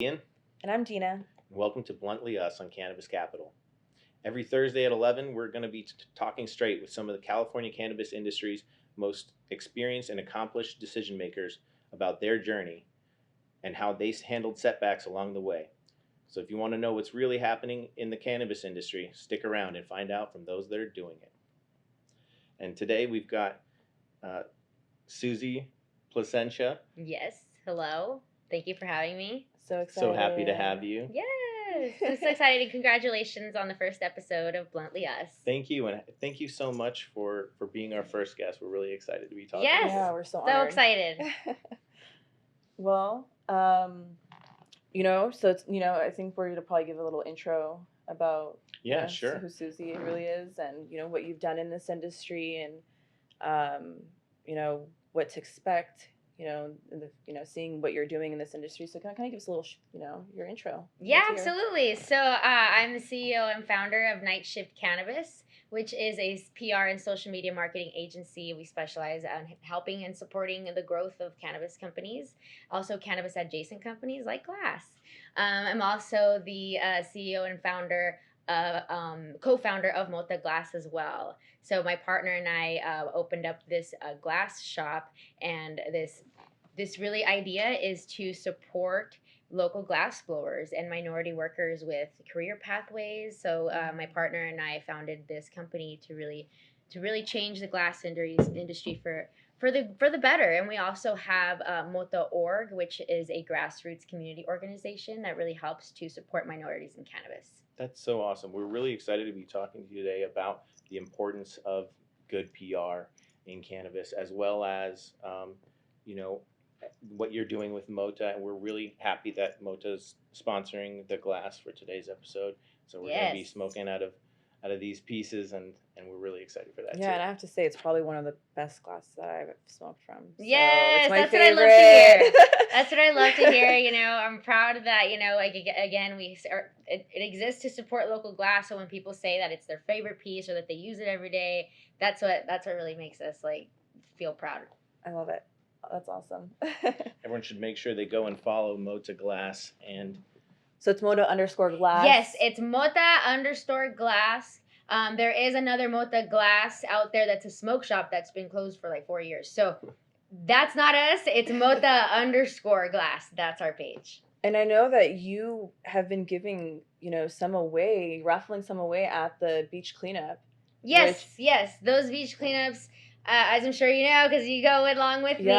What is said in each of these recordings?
Ian. And I'm Deena. Welcome to Bluntly Us on Cannabis Capitol. Every Thursday at 11, we're going to be talking straight with some of the California cannabis industry's most experienced and accomplished decision makers about their journey and how they handled setbacks along the way. So if you want to know what's really happening in the cannabis industry, stick around and find out from those that are doing it. And today we've got Susie Plascencia. Yes. Hello. Thank you for having me. So excited. So happy to have you. Yes. I'm so excited. Congratulations on the first episode of Bluntly Us. Thank you, and thank you so much for being our first guest. We're really excited to be talking. Yes. Yeah, we're so So honored. excited. Well, so it's, I think we're going to probably give a little intro about Sure. who Susie really is and, what you've done in this industry and, what to expect, seeing what you're doing in this industry. So kind of give us a little, your intro. Yeah, absolutely. So I'm the CEO and founder of Nightshift Cannabis, which is a PR and social media marketing agency. We specialize on helping and supporting the growth of cannabis companies, also cannabis adjacent companies like Glass. I'm also the CEO and founder co-founder of MOTA Glass as well. So my partner and I opened up this glass shop, and this really idea is to support local glass blowers and minority workers with career pathways. So my partner and I founded this company to really change the glass industry for the better. And we also have MOTA.org, which is a grassroots community organization that really helps to support minorities in cannabis. That's so awesome. We're really excited to be talking to you today about the importance of good PR in cannabis, as well as, what you're doing with MOTA. And we're really happy that MOTA's sponsoring the glass for today's episode. So we're going to be smoking out of these pieces, and we're really excited for that too. Yeah, and I have to say, it's probably one of the best glasses that I've smoked from. Yes, so that's favorite. what I love to hear. That's what I love to hear. I'm proud of that. Again, it exists to support local glass. So when people say that it's their favorite piece or that they use it every day, that's what really makes us feel proud. I love it. That's awesome. Everyone should make sure they go and follow MOTA Glass. And so it's MOTA_glass. Yes, it's MOTA_glass. There is another MOTA Glass out there that's a smoke shop that's been closed for 4 years. So that's not us. It's MOTA_glass. That's our page. And I know that you have been giving, raffling some away at the beach cleanup. Yes. Those beach cleanups, as I'm sure you know, because you go along with me,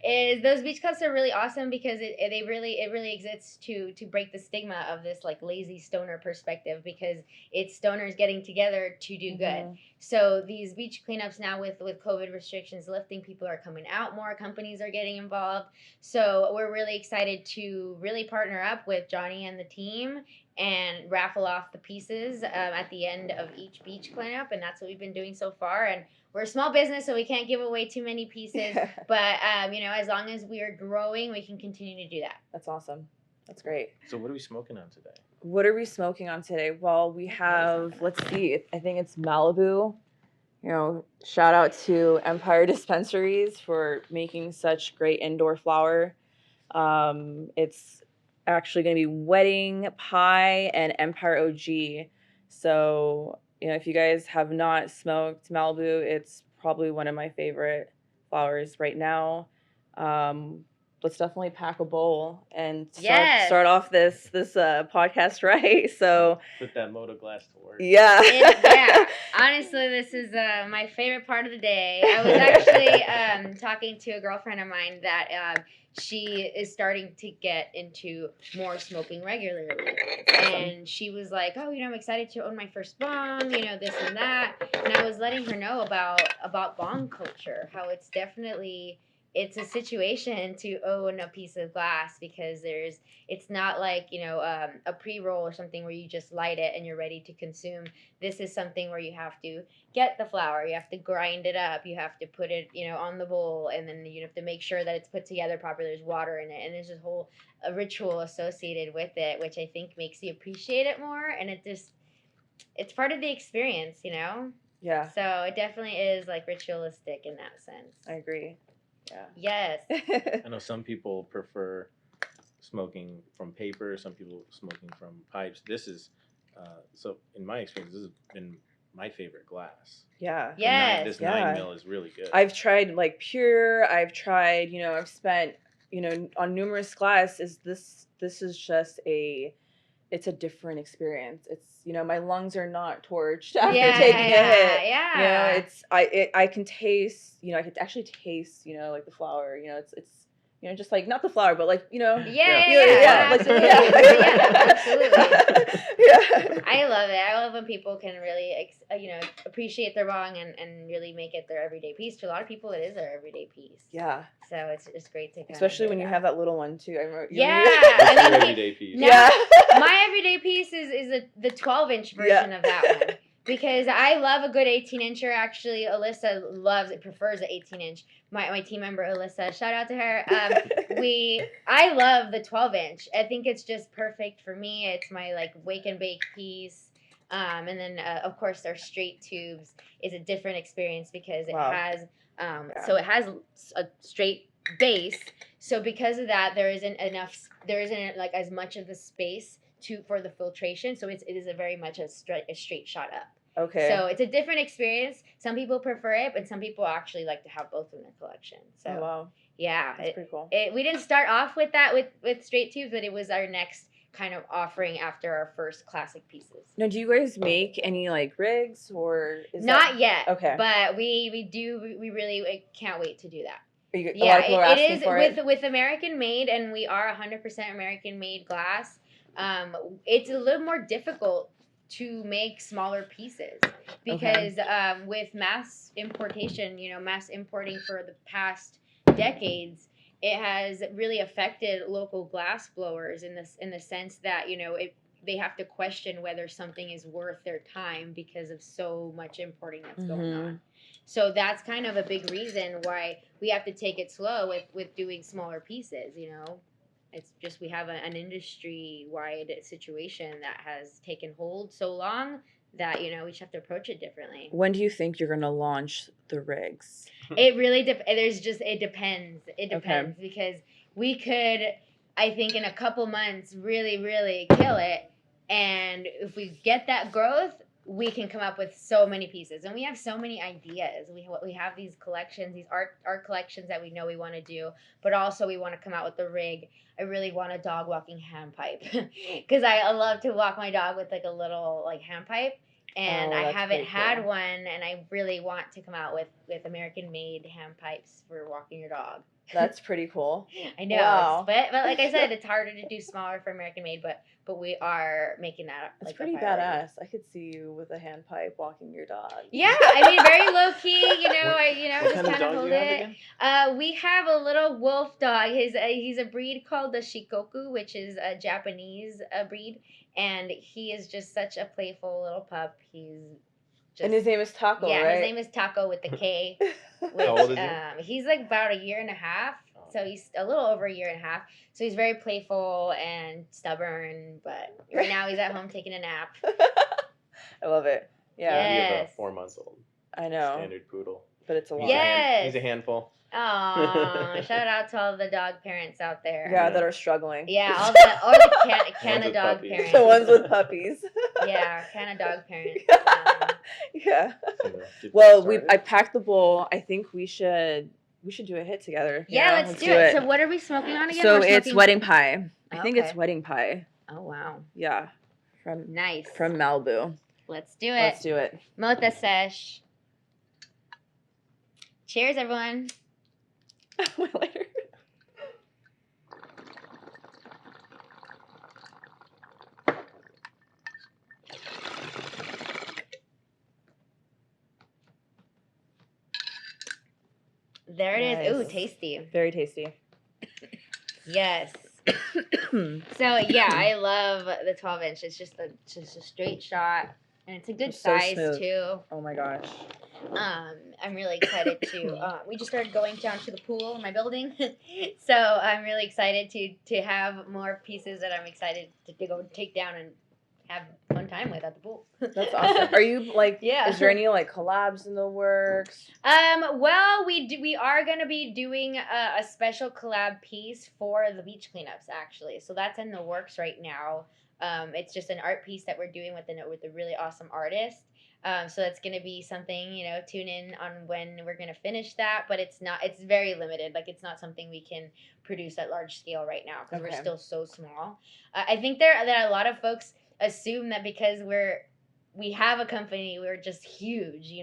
is those beach clubs are really awesome because it really exists to break the stigma of this lazy stoner perspective, because it's stoners getting together to do good. So these beach cleanups now with COVID restrictions lifting, people are coming out more, companies are getting involved. So we're really excited to really partner up with Johnny and the team and raffle off the pieces at the end of each beach cleanup, and that's what we've been doing so far. And we're a small business, so we can't give away too many pieces, but as long as we are growing, we can continue to do that. That's awesome. That's great. So what are we smoking on today? What are we smoking on today? Well, we have, let's see, I think it's Malibu. Shout out to Empire Dispensaries for making such great indoor flower. It's actually going to be Wedding Pie and Empire OG. So, if you guys have not smoked Malibu, it's probably one of my favorite flowers right now. Let's definitely pack a bowl and start off this podcast right. So put that MOTA Glass to work. Yeah. Honestly, this is my favorite part of the day. I was actually talking to a girlfriend of mine that she is starting to get into more smoking regularly. And she was like, oh, I'm excited to own my first bong, this and that. And I was letting her know about bong culture, how it's definitely... It's a situation to own a piece of glass, because it's not like, a pre-roll or something where you just light it and you're ready to consume. This is something where you have to get the flower, you have to grind it up, you have to put it, on the bowl, and then you have to make sure that it's put together properly, there's water in it, and there's this whole ritual associated with it, which I think makes you appreciate it more, and it's part of the experience, Yeah. So it definitely is ritualistic in that sense. I agree. Yeah. Yes. I know some people prefer smoking from paper, some people smoking from pipes. This is, so in my experience, this has been my favorite glass. Yeah. Yes. This Yeah. 9 mil is really good. I've tried like pure. I've tried, I've spent, on numerous glasses. This is just it's a different experience. It's, my lungs are not torched after taking a hit. Yeah. I can taste, I could actually taste, like the flower, it's just like not the flower, but like, Yeah, like, absolutely. yeah. Absolutely. Yeah. I love it. I love when people can really, appreciate their bong and really make it their everyday piece. To a lot of people, it is their everyday piece. Yeah. So it's great to Especially when you have that little one too. I remember. Yeah. That's your everyday piece. Yeah. My everyday piece is the 12-inch version of that one. Because I love a good 18-incher. Actually, Alyssa prefers an 18-inch. My team member Alyssa, shout out to her. I love the 12-inch. I think it's just perfect for me. It's my like wake and bake piece. And then of course our straight tubes is a different experience because it has so it has a straight base. So because of that, there isn't like as much of the space for the filtration. So it is a very much a straight shot up. Okay. So it's a different experience. Some people prefer it, but some people actually like to have both in their collection. So wow. Yeah, that's pretty cool. We didn't start off with that with straight tubes, but it was our next kind of offering after our first classic pieces. Now, do you guys make any like rigs or not yet? Okay, but we really can't wait to do that. A lot of people are asking for it. With American made, and we are 100% American made glass. It's a little more difficult to make smaller pieces because with mass importation, mass importing for the past decades, it has really affected local glass blowers in the sense that they have to question whether something is worth their time because of so much importing that's going on. So that's kind of a big reason why we have to take it slow with doing smaller pieces. It's just we have an industry-wide situation that has taken hold so long that we just have to approach it differently. When do you think you're gonna launch the rigs? It really it depends. It depends because we could, I think, in a couple months really kill it, and if we get that growth, we can come up with so many pieces, and we have so many ideas. We have these collections, these art collections that we know we want to do, but also we want to come out with the rig. I really want a dog walking hand pipe because I love to walk my dog with like a little like hand pipe, and I haven't had one, and I really want to come out with American made hand pipes for walking your dog. That's pretty cool. I know. Wow. But like I said, it's harder to do smaller for American made, but we are making that It's pretty badass. I could see you with a hand pipe walking your dog. Yeah, I mean, very low key. What just kind of hold it. We have a little wolf dog. He's a breed called the Shikoku, which is a Japanese breed, and he is just such a playful little pup. And his name is Taco, yeah, right? His name is Taco with the K. How old is he? He's like about a year and a half. So he's a little over a year and a half. So he's very playful and stubborn, but right now he's at home taking a nap. I love it. Yeah. Yes. He's about 4 months old. I know. Standard poodle. But it's a lot. Yes. He's a handful. Aw, shout out to all the dog parents out there. Yeah, that are struggling. Yeah, all the Canna dog puppies. parents. The ones with puppies. Yeah, Canna dog parents. Yeah. So, Well, I packed the bowl. I think we should do a hit together. Yeah, let's do it. So what are we smoking on again? So it's wedding pie. I think it's Okay. wedding pie. Oh wow. Yeah. From Nice. Malibu. Let's do it. Let's do it. Mota sesh. Cheers, everyone. Later. There it is. Ooh, Nice. tasty. Very tasty. Yes. So yeah, I love the 12-inch. It's just a straight shot, and it's a good It's so size smooth. too. Oh my gosh. I'm really excited to. We just started going down to the pool in my building, so I'm really excited to have more pieces that I'm excited to go take down and have fun time with at the pool. That's awesome. Are you like? Yeah. Is there any like collabs in the works? Well, we are gonna be doing a special collab piece for the beach cleanups actually. So that's in the works right now. It's just an art piece that we're doing with a really awesome artist. So that's gonna be something, tune in on when we're gonna finish that. But it's very limited. Like it's not something we can produce at large scale right now because we're Okay. still so small. I think that a lot of folks assume that because we have a company, we're just huge,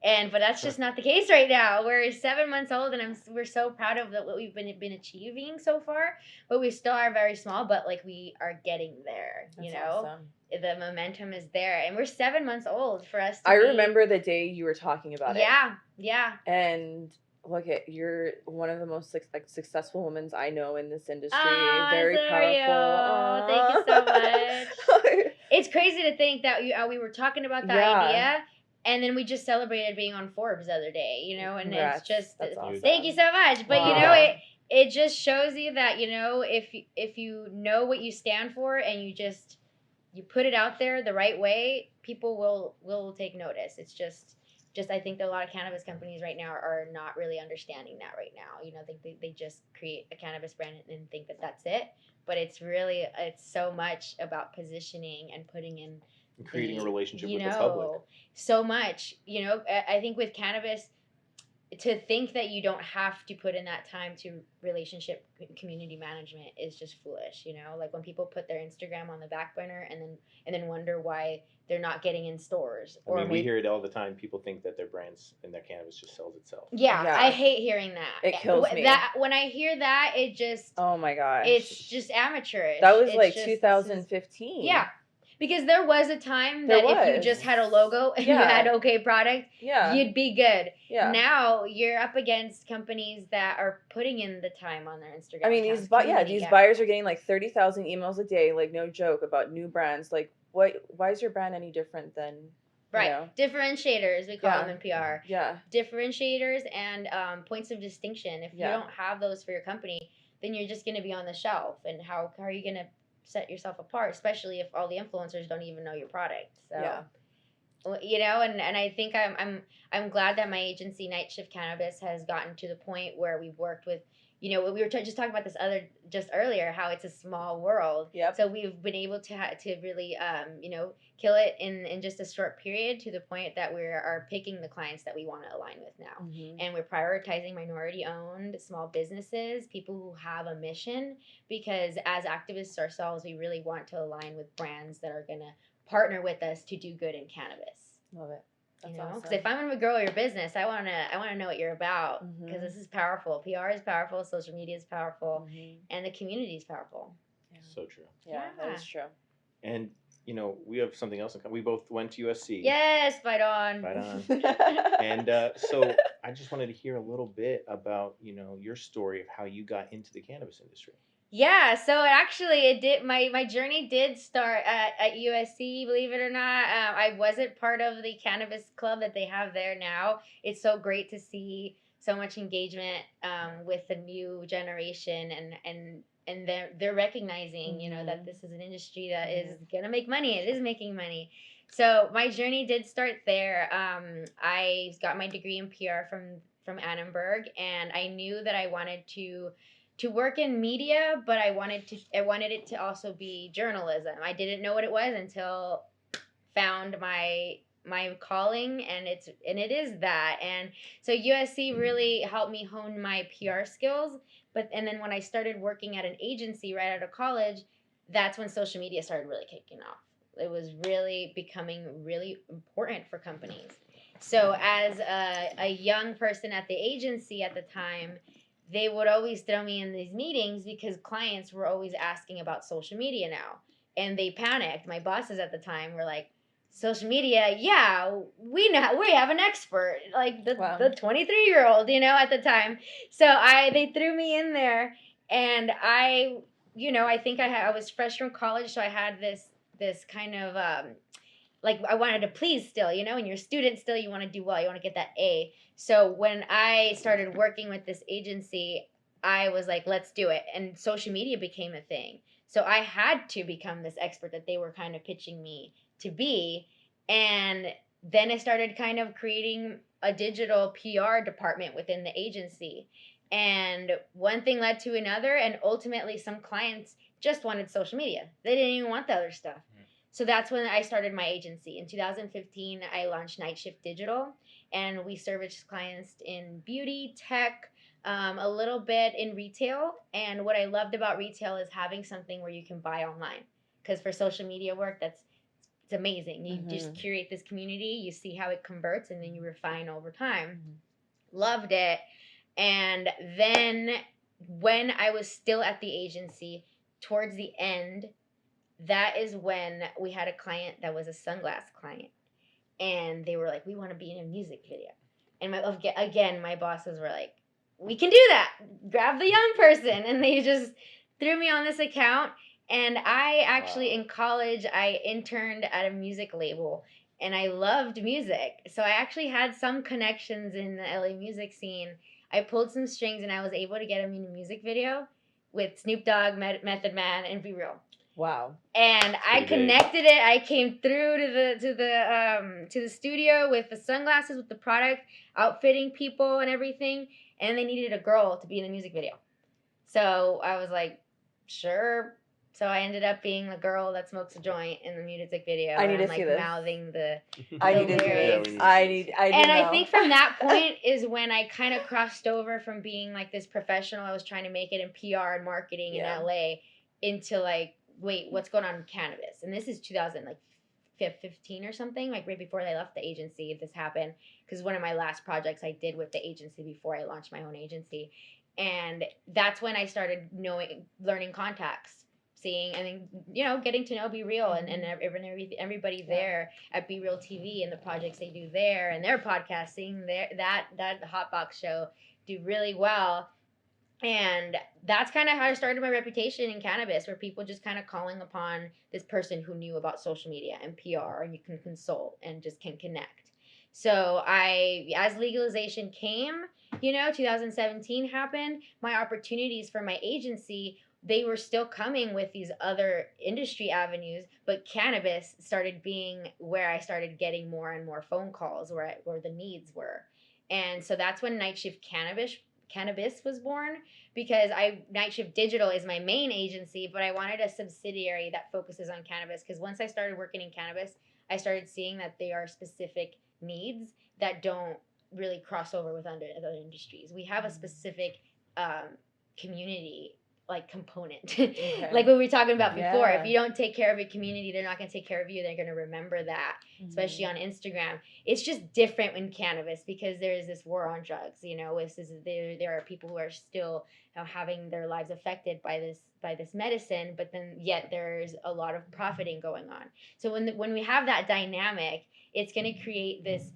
but that's just not the case right now. We're 7 months old, and we're so proud of what we've been achieving so far. But we still are very small, but like we are getting there. That's awesome. The momentum is there, and we're 7 months old for us. I remember the day you were talking about it. Yeah. And look at you're one of the most successful women I know in this industry. Oh, Very so powerful. thank you so much. It's crazy to think that we were talking about that idea, and then we just celebrated being on Forbes the other day, and Congrats. it's just That's awesome. thank you so much. But Wow. it just shows you that if you know what you stand for and you put it out there the right way, people will take notice. It's just I think that a lot of cannabis companies right now are not really understanding that right now. They just create a cannabis brand and think that that's it. But it's so much about positioning and putting in And creating a relationship with the public. So much. I think with cannabis, to think that you don't have to put in that time to relationship community management is just foolish. Like when people put their Instagram on the back burner and then wonder why they're not getting in stores. We hear it all the time. People think that their brands and their cannabis just sells itself. Yeah, I hate hearing that. It kills me. When I hear that, it just oh my gosh, it's just amateurish. That was like 2015. Yeah. Because there was a time that if you just had a logo and you had okay product, you'd be good. Yeah. Now you're up against companies that are putting in the time on their Instagram. I mean, these buyers are getting like 30,000 emails a day, like no joke, about new brands. Like, why is your brand any different than differentiators? We call them in PR. Yeah. Differentiators and points of distinction. If you don't have those for your company, then you're just going to be on the shelf. And how are you going to set yourself apart, especially if all the influencers don't even know your product? So and I think I'm glad that my agency Nightshift Cannabis has gotten to the point where we've worked with we were just talking about this just earlier, how it's a small world. Yep. So we've been able to really kill it in just a short period, to the point that we are picking the clients that we want to align with now. Mm-hmm. And we're prioritizing minority owned small businesses, people who have a mission, because as activists ourselves, we really want to align with brands that are going to partner with us to do good in cannabis. Love it. That's awesome. Because if I'm going to grow your business, I want to know what you're about, because this is powerful. PR is powerful, social media is powerful, and the community is powerful. Yeah. So true. Yeah, that is true. And we have something else in common. We both went to USC. Yes, fight on. And so I just wanted to hear a little bit about your story of how you got into the cannabis industry. Yeah, so it did. My journey did start at USC, believe it or not. I wasn't part of the cannabis club that they have there now. It's so great to see so much engagement with the new generation, and they're recognizing that this is an industry that is gonna make money. It is making money. So my journey did start there. I got my degree in PR from Annenberg, and I knew that I wanted to work in media, but I wanted it to also be journalism. I didn't know what it was until found my calling, and it is that. And so USC really helped me hone my PR skills. And then when I started working at an agency right out of college, that's when social media started really kicking off. It was really becoming really important for companies. So as a young person at the agency at the time, they would always throw me in these meetings because clients were always asking about social media now. And they panicked. My bosses at the time were like, social media, yeah, we know, we have an expert, like the 23-year-old, at the time. So they threw me in there, and I think I was fresh from college, so I had this kind of like I wanted to please still, and you're a student still, you want to do well, you want to get that A. So when I started working with this agency, I was like, let's do it. And social media became a thing. So I had to become this expert that they were kind of pitching me to be. And then I started kind of creating a digital PR department within the agency. And one thing led to another. And ultimately, some clients just wanted social media. They didn't even want the other stuff. So that's when I started my agency. In 2015, I launched Nightshift Digital, and we service clients in beauty, tech, a little bit in retail. And what I loved about retail is having something where you can buy online. Because for social media work, it's amazing. You just curate this community, you see how it converts, and then you refine over time. Loved it. And then when I was still at the agency, towards the end, that is when we had a client that was a sunglass client. And they were like, we want to be in a music video. And my bosses were like, we can do that. Grab the young person. And they just threw me on this account. And I actually, in college, I interned at a music label. And I loved music. So I actually had some connections in the LA music scene. I pulled some strings and I was able to get him in a music video with Snoop Dogg, Method Man, and Be Real. Wow. And I connected it. I came through to the studio with the sunglasses, with the product, outfitting people and everything. And they needed a girl to be in the music video. So I was like, sure. So I ended up being the girl that smokes a joint in the music video. I need to see this. Mouthing the I need to see lyrics. this. I need I think from that point is when I kind of crossed over from being like this professional. I was trying to make it in PR and marketing in LA into like, wait, what's going on in cannabis? And this is 2015 or something, like right before I left the agency. This happened because one of my last projects I did with the agency before I launched my own agency. And that's when I started learning contacts, seeing, and then, getting to know Be Real and everybody there at Be Real TV and the projects they do there and their podcast, seeing that Hotbox show do really well. And that's kind of how I started my reputation in cannabis, where people just kind of calling upon this person who knew about social media and PR, and you can consult and just can connect. So as legalization came, 2017 happened, my opportunities for my agency, they were still coming with these other industry avenues, but cannabis started being where I started getting more and more phone calls where the needs were. And so that's when Nightshift Cannabis was born, because Nightshift Digital is my main agency, but I wanted a subsidiary that focuses on cannabis, because once I started working in cannabis, I started seeing that there are specific needs that don't really cross over with other industries. We have a specific community component. Okay. Like what we were talking about before. If you don't take care of your community, they're not going to take care of you. They're going to remember that, especially on Instagram. It's just different in cannabis because there's this war on drugs. There are people who are still having their lives affected by this medicine, but then yet there's a lot of profiting going on. So when we have that dynamic, it's going to create this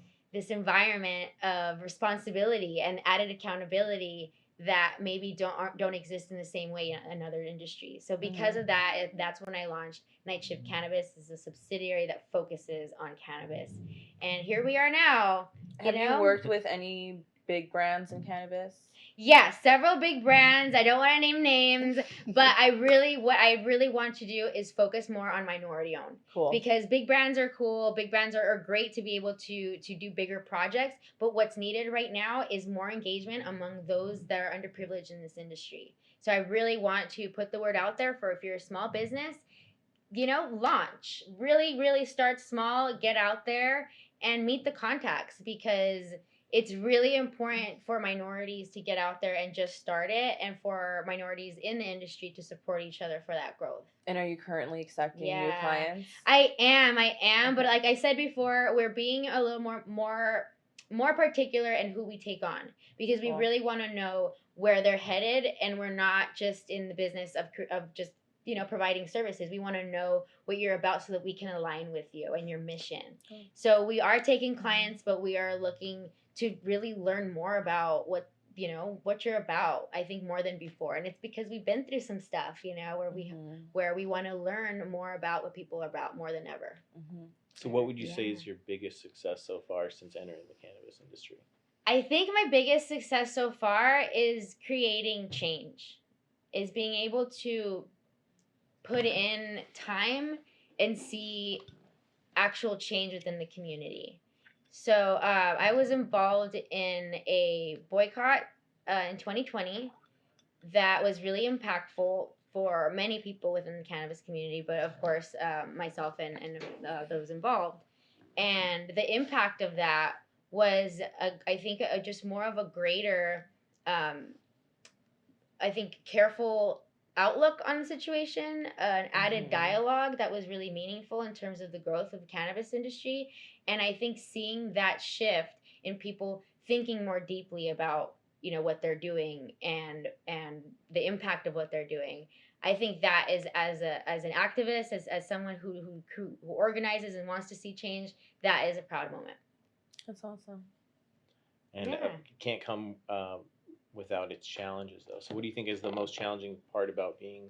environment of responsibility and added accountability that maybe don't exist in the same way in other industries. So because of that, that's when I launched Nightshift Cannabis as a subsidiary that focuses on cannabis. And here we are now. Have you worked with any big brands in cannabis? Yeah, several big brands. I don't want to name names, but what I really want to do is focus more on minority owned. Cool. Because big brands are cool. Big brands are great to be able to do bigger projects. But what's needed right now is more engagement among those that are underprivileged in this industry. So I really want to put the word out there for if you're a small business, launch. Really, really start small, get out there and meet the contacts, because it's really important for minorities to get out there and just start it, and for minorities in the industry to support each other for that growth. And are you currently accepting new clients? I am. Okay. But like I said before, we're being a little more particular in who we take on, because we really want to know where they're headed, and we're not just in the business of just providing services. We want to know what you're about so that we can align with you and your mission. Okay. So we are taking clients, but we are looking to really learn more about what you're about, I think, more than before. And it's because we've been through some stuff, where we want to learn more about what people are about more than ever. So what would you say is your biggest success so far since entering the cannabis industry? I think my biggest success so far is creating change, is being able to put in time and see actual change within the community. So I was involved in a boycott in 2020 that was really impactful for many people within the cannabis community, but of course myself and those involved. And the impact of that was, I think, just more of a greater, I think, careful outlook on the situation, an added dialogue that was really meaningful in terms of the growth of the cannabis industry. And I think seeing that shift in people thinking more deeply about, you know, what they're doing and the impact of what they're doing. I think that is, as an activist, as someone who organizes and wants to see change, that is a proud moment. That's awesome. And Yeah. it can't come without its challenges, though. So what do you think is the most challenging part about being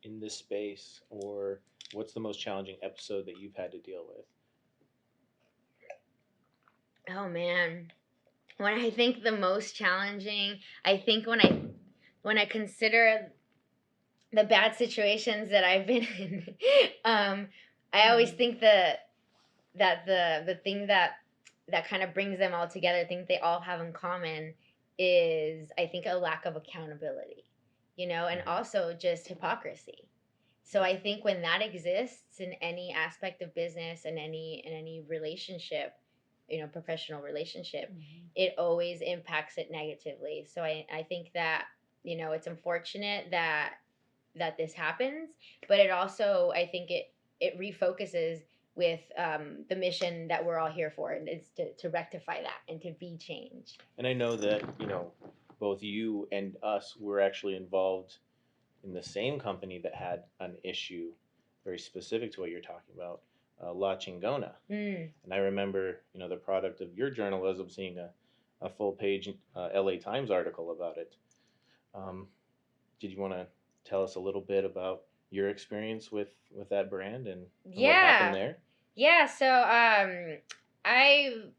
in this space, or what's the most challenging episode that you've had to deal with? Oh man, when I think the most challenging, I think when I consider the bad situations that I've been in, I always think that the thing that kind of brings them all together, I think they all have in common, is I think a lack of accountability, you know, and also just hypocrisy. So I think when that exists in any aspect of business and any relationship, you know, professional relationship, it always impacts it negatively. So I think that, you know, it's unfortunate that this happens, but it also, I think it refocuses with the mission that we're all here for, and it's to rectify that and to be change. And I know that, you know, both you and us were actually involved in the same company that had an issue very specific to what you're talking about, La Chingona. And I remember, you know, the product of your journalism, seeing a full page LA Times article about it. Did you want to tell us a little bit about your experience with that brand and what happened there? Yeah, so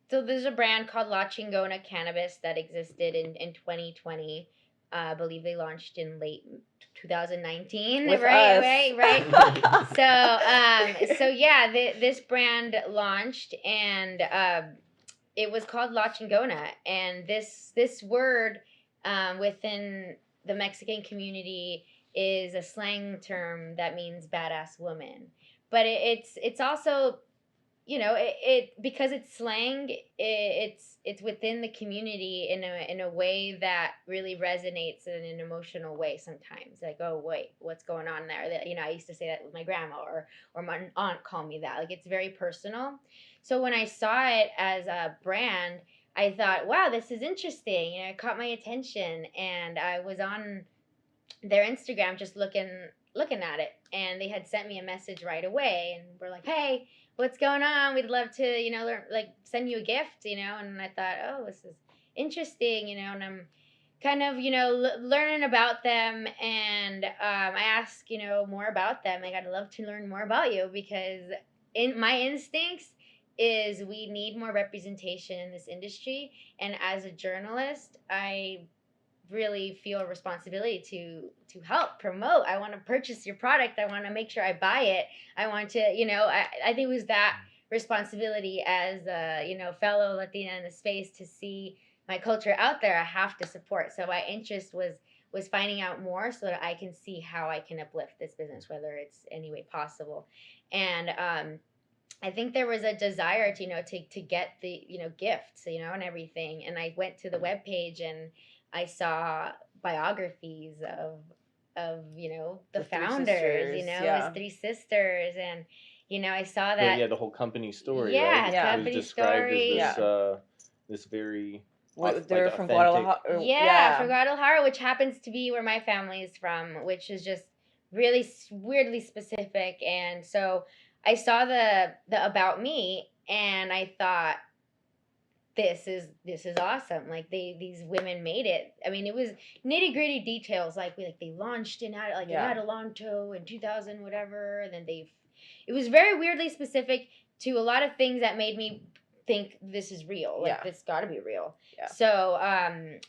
so there's a brand called La Chingona Cannabis that existed in 2020. I believe they launched in late 2019. With right. So yeah, this brand launched, and it was called La Chingona, and this word within the Mexican community is a slang term that means badass woman. But it's also, you know, it because it's slang, it's within the community in a way that really resonates in an emotional way sometimes. Like, oh wait, what's going on there? That, you know, I used to say that with my grandma, or my aunt called me that. Like, it's very personal. So when I saw it as a brand, I thought, wow, this is interesting. You know, it caught my attention, and I was on their Instagram just looking at it, and they had sent me a message right away, and we're like, hey, what's going on? We'd love to, you know, send you a gift, you know. And I thought, oh, this is interesting, you know. And I'm kind of, you know, learning about them, and I asked, you know, more about them. Like, I'd love to learn more about you, because in my instincts is we need more representation in this industry, and as a journalist, I really feel a responsibility to help promote. I want to purchase your product. I want to make sure I buy it. I want to, you know, I think it was that responsibility as a, you know, fellow Latina in the space, to see my culture out there. I have to support. So my interest was finding out more so that I can see how I can uplift this business, whether it's any way possible. And I think there was a desire to, you know, to get the, you know, gifts, you know, and everything. And I went to the webpage, and I saw biographies of you know, the founders, you know, his three sisters, and, you know, I saw that. The whole company story, yeah, right? company it was described story. as this very they're from Guadalajara. Yeah, from Guadalajara, which happens to be where my family is from, which is just really weirdly specific. And so I saw the about me, and I thought, this is awesome. Like, these women made it. I mean, it was nitty-gritty details, like they launched in Adelanto in 2000 whatever, and then it was very weirdly specific to a lot of things that made me think this is real. Like, this got to be real. So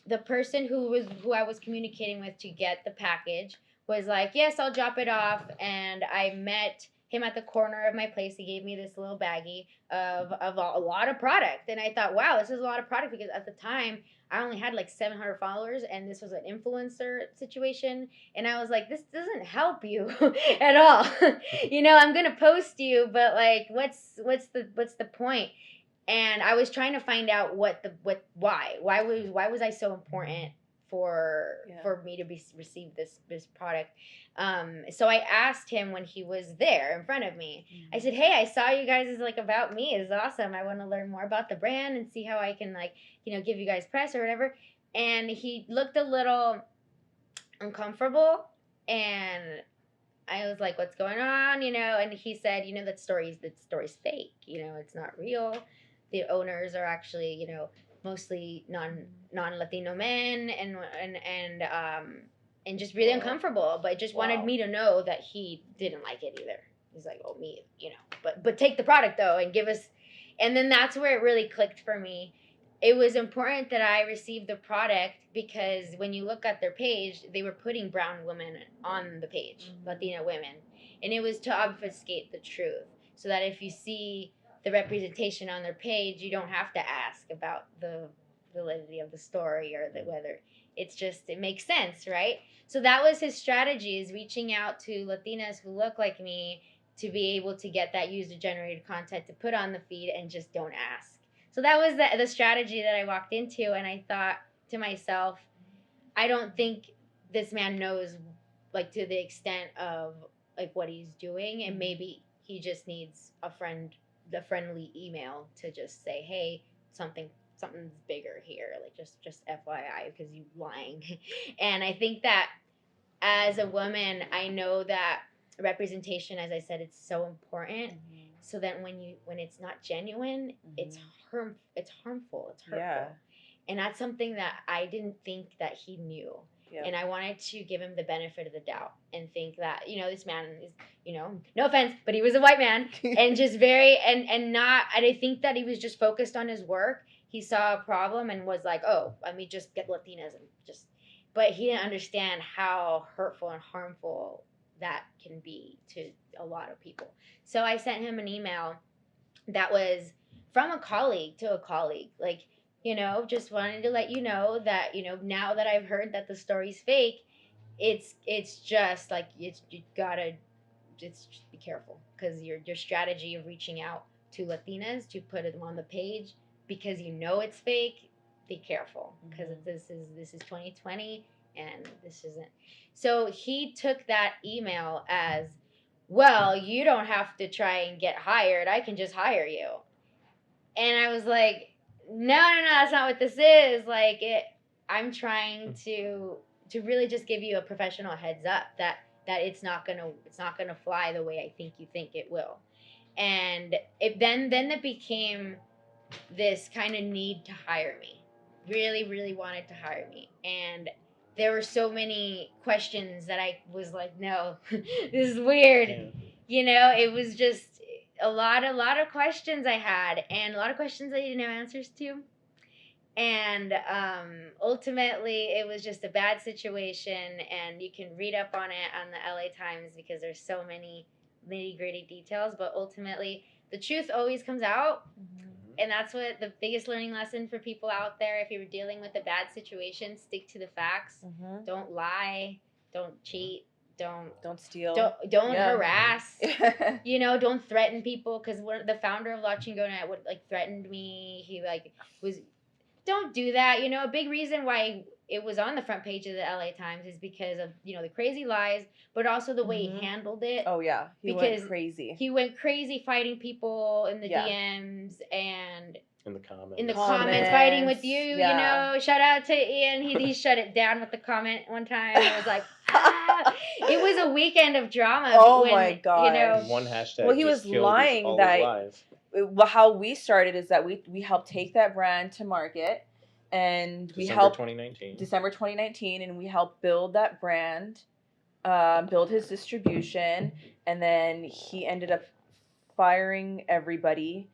the person who I was communicating with to get the package was like, yes, I'll drop it off. And I met him at the corner of my place. He gave me this little baggie of a lot of product. And I thought, wow, this is a lot of product, because at the time I only had like 700 followers, and this was an influencer situation. And I was like, this doesn't help you at all. You know, I'm going to post you, but like, what's the point? And I was trying to find out why was I so important for me to receive this product. So I asked him when he was there in front of me. I said, hey, I saw you guys is like about me. It's awesome. I want to learn more about the brand and see how I can, like, you know, give you guys press or whatever. And he looked a little uncomfortable, and I was like, what's going on? You know, and he said, you know, that story's fake. You know, it's not real. The owners are actually, you know, mostly non-Latino men, and just really uncomfortable, but just wanted me to know that he didn't like it either. He's like, oh, me, you know, but take the product though and give us. And then that's where it really clicked for me. It was important that I received the product, because when you look at their page, they were putting brown women on the page, Latina women, and it was to obfuscate the truth, so that if you see the representation on their page, you don't have to ask about the validity of the story or whether it's just, it makes sense, right? So that was his strategy, is reaching out to Latinas who look like me to be able to get that user-generated content to put on the feed, and just don't ask. So that was the strategy that I walked into, and I thought to myself, I don't think this man knows, like, to the extent of like what he's doing, and maybe he just needs the friendly email to just say, hey, something's bigger here, like just FYI, because you lying. And I think that as a woman, I know that representation, as I said, it's so important. So that when it's not genuine, it's harmful, it's hurtful. Yeah. And that's something that I didn't think that he knew. Yep. And I wanted to give him the benefit of the doubt and think that, you know, this man is, you know, no offense, but he was a white man and just very, and I think that he was just focused on his work. He saw a problem and was like, oh, let me just get Latinas and just, but he didn't understand how hurtful and harmful that can be to a lot of people. So I sent him an email that was from a colleague to a colleague, like, you know, just wanted to let you know that, you know, now that I've heard that the story's fake, it's just like, you gotta just be careful, because your strategy of reaching out to Latinas to put them on the page because you know it's fake, be careful, because this is 2020 and this isn't. So he took that email as, well, you don't have to try and get hired, I can just hire you. And I was like, no, that's not what this is. Like, I'm trying to really just give you a professional heads up that it's not gonna fly the way I think you think it will. And then it became this kind of need to hire me. Really, really wanted to hire me. And there were so many questions that I was like, no, this is weird. Yeah. You know, it was just a lot of questions I had, and a lot of questions I didn't have answers to. And ultimately, it was just a bad situation, and you can read up on it on the LA Times, because there's so many nitty-gritty details, but ultimately, the truth always comes out. And that's what the biggest learning lesson for people out there, if you're dealing with a bad situation, stick to the facts. Don't lie, don't cheat, don't steal, don't harass. You know, don't threaten people, because the founder of La Chingona would like threatened me. He like was, don't do that. You know, a big reason why it was on the front page of the LA Times is because of, you know, the crazy lies, but also the way he handled it. Oh yeah, he went crazy fighting people in the DMs and in the comments fighting with you. You know, shout out to Ian. He shut it down with the comment one time. It was like, it was a weekend of drama. Oh my god! You know, one hashtag. Well, he was lying that. How we started is that we helped take that brand to market, and we helped December 2019, and we helped build that brand, build his distribution, and then he ended up firing everybody.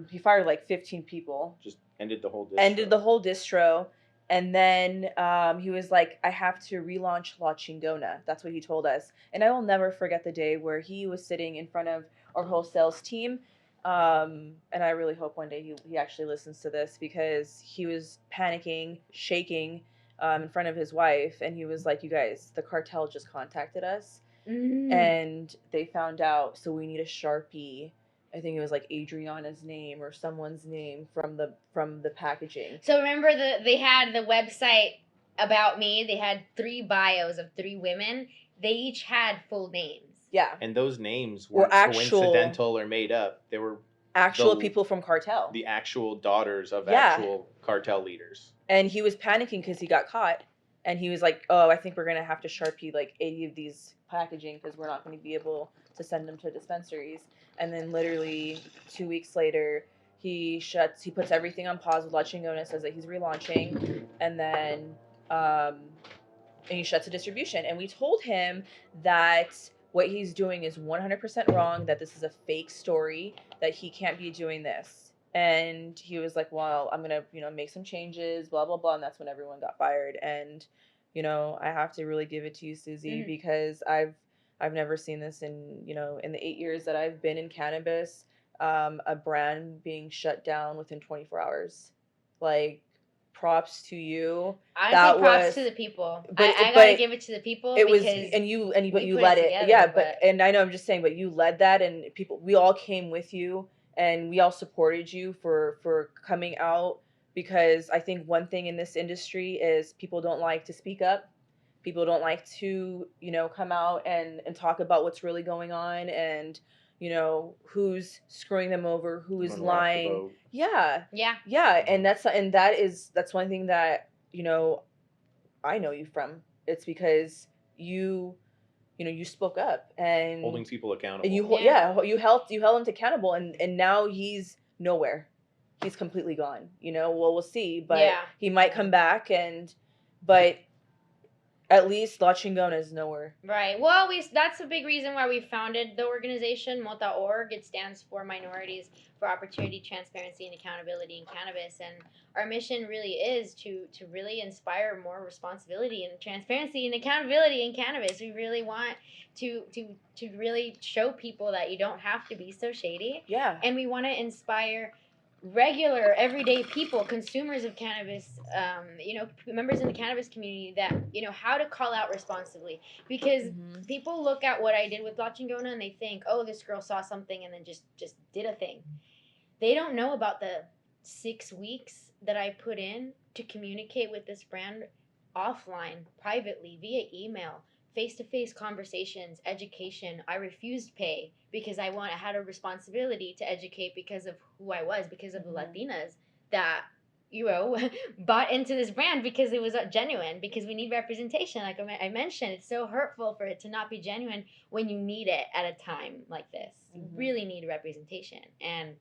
He fired like 15 people. Just ended the whole distro. And then he was like, I have to relaunch La Chingona. That's what he told us. And I will never forget the day where he was sitting in front of our whole sales team. And I really hope one day he actually listens to this, because he was panicking, shaking in front of his wife. And he was like, you guys, the cartel just contacted us. And they found out, so we need a Sharpie. I think it was like Adriana's name or someone's name from the packaging. So remember they had the website about me. They had 3 bios of 3 women. They each had full names. Yeah. And those names weren't coincidental or made up. They were actual people from cartel. The actual daughters of actual cartel leaders. And he was panicking because he got caught. And he was like, oh, I think we're going to have to Sharpie like 80 of these packaging because we're not going to be able to send them to dispensaries. And then literally 2 weeks later, he puts everything on pause with La Chingona, says that he's relaunching, and then and he shuts the distribution. And we told him that what he's doing is 100% wrong, that this is a fake story, that he can't be doing this. And he was like, well, I'm going to, make some changes, blah, blah, blah. And that's when everyone got fired. And, I have to really give it to you, Susie, because I've never seen this in the 8 years that I've been in cannabis, a brand being shut down within 24 hours. Like, props to you. Honestly, props to the people. I gotta give it to the people. But you led it. Yeah, but and I know I'm just saying, but you led that, and we all came with you. And we all supported you for coming out, because I think one thing in this industry is people don't like to speak up. People don't like to, come out and talk about what's really going on, and, who's screwing them over, who is lying. Yeah. And that's one thing that, I know you from. It's because you spoke up and holding people accountable. And you held him accountable, and now he's nowhere. He's completely gone. Well, we'll see, but he might come back, but at least La Chingona is nowhere. Right. Well, that's a big reason why we founded the organization, MOTA.org. It stands for Minorities for Opportunity, Transparency, and Accountability in Cannabis. And our mission really is to really inspire more responsibility and transparency and accountability in cannabis. We really want to really show people that you don't have to be so shady. Yeah. And we want to inspire regular, everyday people, consumers of cannabis, members in the cannabis community, that, how to call out responsibly. Because people look at what I did with La Chingona and they think, oh, this girl saw something and then just did a thing. They don't know about the 6 weeks that I put in to communicate with this brand offline, privately, via email, face-to-face conversations, education. I refused pay because I had a responsibility to educate because of who I was, because of the Latinas that, bought into this brand because it was genuine, because we need representation. Like I mentioned, it's so hurtful for it to not be genuine when you need it at a time like this. You really need representation. And,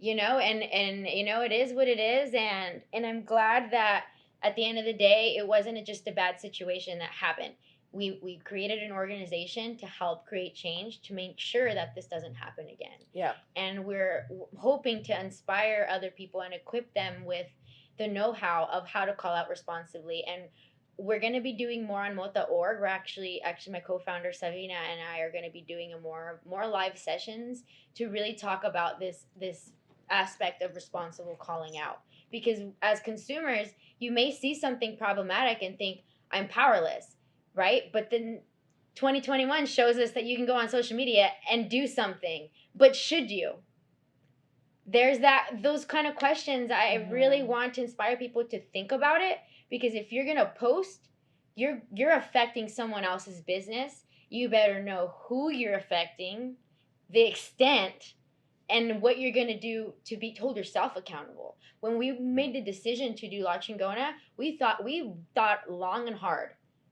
it is what it is. And I'm glad that at the end of the day, it wasn't just a bad situation that happened. We created an organization to help create change, to make sure that this doesn't happen again. Yeah. And we're hoping to inspire other people and equip them with the know-how of how to call out responsibly. And we're going to be doing more on MOTA.org. We're actually my co-founder Savina and I are going to be doing more live sessions to really talk about this aspect of responsible calling out. Because as consumers, you may see something problematic and think, I'm powerless, right? But then 2021 shows us that you can go on social media and do something. But should you? There's those kind of questions. I really want to inspire people to think about it, because if you're going to post, you're affecting someone else's business. You better know who you're affecting, the extent, and what you're going to do to hold yourself accountable. When we made the decision to do La Chingona, we thought long and hard.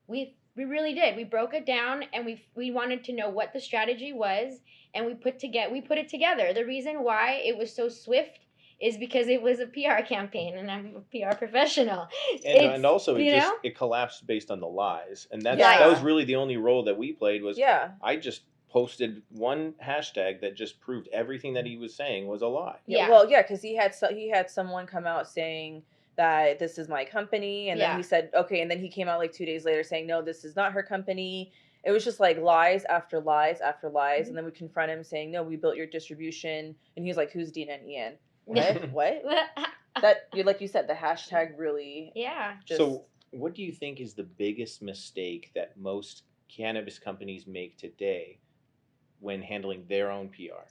We really did. We broke it down, and we wanted to know what the strategy was, and we put it together. The reason why it was so swift is because it was a PR campaign, and I'm a PR professional. And also it collapsed based on the lies, and that was really the only role that we played. Was I just posted one hashtag that just proved everything that he was saying was a lie. Yeah. Well, yeah, because he had someone come out saying that this is my company. And then he said, okay. And then he came out like 2 days later saying, no, this is not her company. It was just like lies after lies after lies. And then we confront him saying, no, we built your distribution. And he's like, who's Deena and Ian? What? That, like you said, the hashtag really. Just... So what do you think is the biggest mistake that most cannabis companies make today when handling their own PR?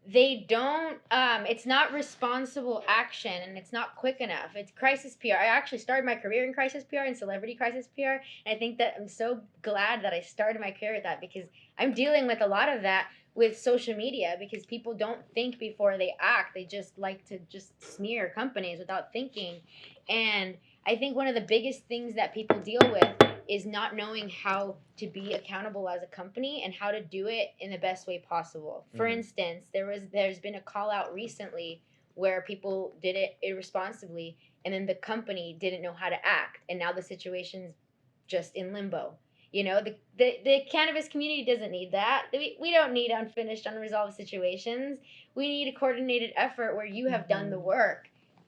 They don't, it's not responsible action, and it's not quick enough. It's crisis PR. I actually started my career in crisis PR and celebrity crisis PR. And I think that I'm so glad that I started my career with that, because I'm dealing with a lot of that with social media, because people don't think before they act. They just like to just smear companies without thinking. And I think one of the biggest things that people deal with is not knowing how to be accountable as a company and how to do it in the best way possible. For instance, there's been a call out recently where people did it irresponsibly, and then the company didn't know how to act, and now the situation's just in limbo. You know, the cannabis community doesn't need that. We don't need unfinished, unresolved situations. We need a coordinated effort where you have done the work,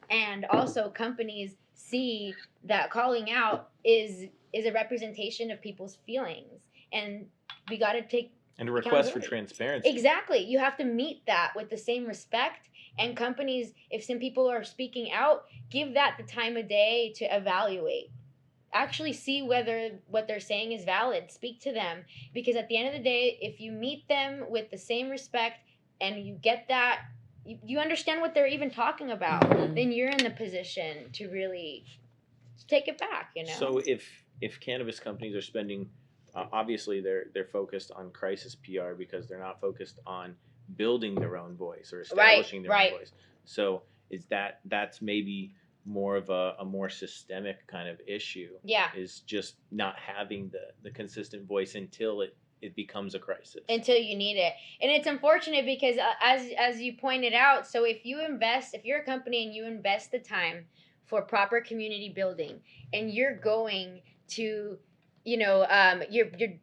and also companies see that calling out is a representation of people's feelings, and we got to take and a request for transparency. Exactly. You have to meet that with the same respect. And companies, if some people are speaking out, give that the time of day to evaluate. Actually see whether what they're saying is valid. Speak to them, because at the end of the day, if you meet them with the same respect and you get that, you understand what they're even talking about, then you're in the position to really take it back, you know. So if cannabis companies are spending, obviously they're focused on crisis PR because they're not focused on building their own voice or establishing their own voice. So is that's maybe more of a more systemic kind of issue. Is just not having the consistent voice until it becomes a crisis. Until you need it. And it's unfortunate because as you pointed out, so if you're a company and you invest the time for proper community building, and you're going to, you're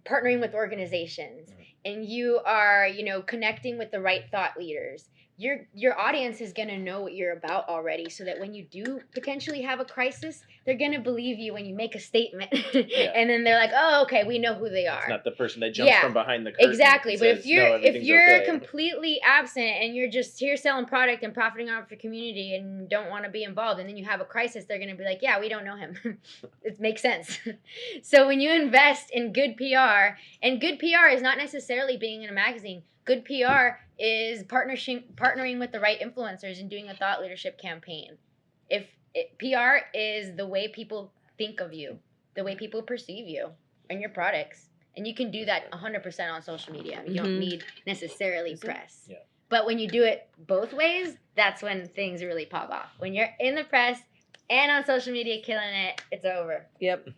partnering with organizations, and you are, connecting with the right thought leaders, your audience is going to know what you're about already, so that when you do potentially have a crisis, they're going to believe you when you make a statement. And then they're like, oh, okay, we know who they are. It's not the person that jumps from behind the curtain. Exactly. But says, if you're okay. completely absent and you're just here selling product and profiting off your community and don't want to be involved, and then you have a crisis, they're going to be like, yeah, we don't know him. It makes sense. So when you invest in good PR, and good PR is not necessarily being in a magazine. Good PR is partnering with the right influencers and doing a thought leadership campaign. PR is the way people think of you, the way people perceive you and your products. And you can do that 100% on social media. You don't need necessarily press. Yeah. But when you do it both ways, that's when things really pop off. When you're in the press and on social media killing it, it's over. Yep.